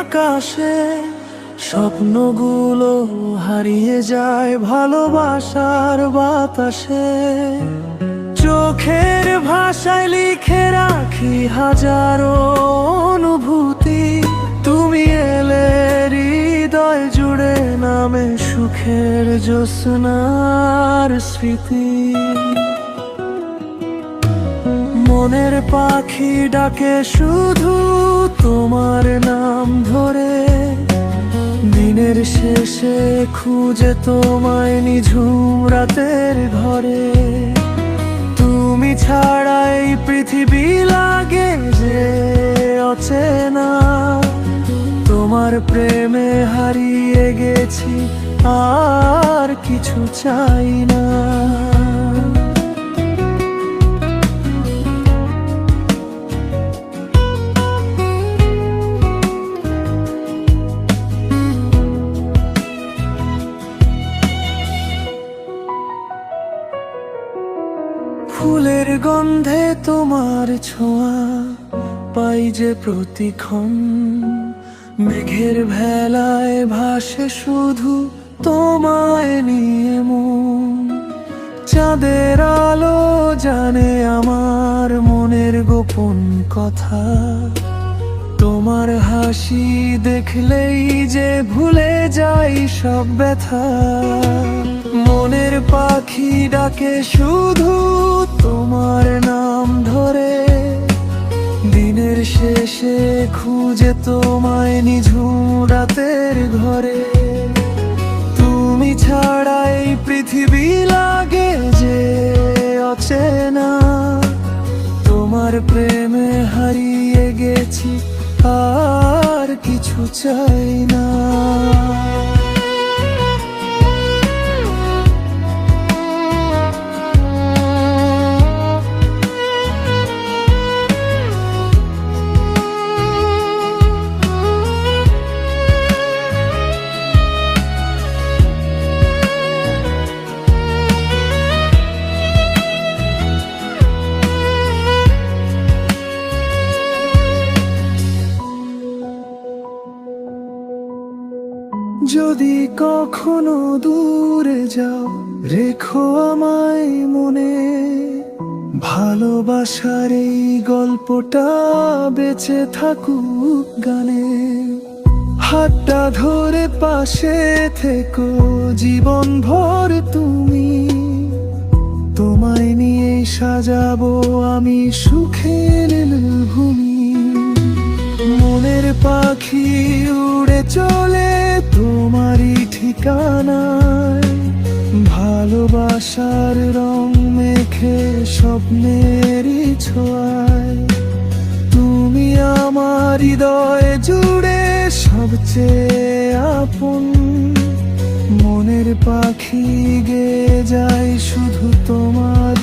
আকাশে স্বপ্নগুলো হারিয়ে যায় ভালোবাসার বাতাসে। চোখের ভাষায় লিখে রাখি হাজারো অনুভূতি, তুমি এলে হৃদয় জুড়ে নামে সুখের জ্যোৎস্নার স্মৃতি। মনের পাখি ডাকে শুধু তোমার নাম ধরে, দিনের শেষে খুঁজে তোমায় নিঝুম রাতের ঘরে। তুমি ছাড়াই পৃথিবী লাগে যে অচেনা, তোমার প্রেমে হারিয়ে গেছি আর কিছু চাই না। ফুলের গন্ধে তোমার ছোঁয়া পাই যে প্রতিক্ষণ, মেঘের ভেলায় ভাসে শুধু তোমায় নিয়ে মন। চাঁদের আলো জানে আমার মনের গোপন কথা, তোমার হাসি দেখলেই যে ভুলে যাই সব ব্যথা। মনের পাখি ডাকে শুধু তোমার নাম ধরে, দিনের শেষে খুঁজে তোমায় নিঝুম রাতের ঘরে। তুমি ছাড়াই পৃথিবী লাগে যে অচেনা, তোমার প্রেমে হারিয়ে গেছি আর কিছু চাই না। যদি কখনো দূরে যাও রেখো আমায় মনে, ভালোবাসার এই গল্পটা বেঁচে থাকুক গানে। হাতটা ধরে পাশে থেকো জীবন ভর তুমি, তোমায় নিয়ে সাজাবো আমি সুখের ভূমি। মনের পাখি উড়ে চলে তোমারই ঠিকানায়, ভালোবাসার রং মেখে স্বপ্নেরই ছোঁয়ায়। তুমি আমার হৃদয় জুড়ে সবচেয়ে আপন, মনের পাখি গেয়ে যায় শুধু তোমার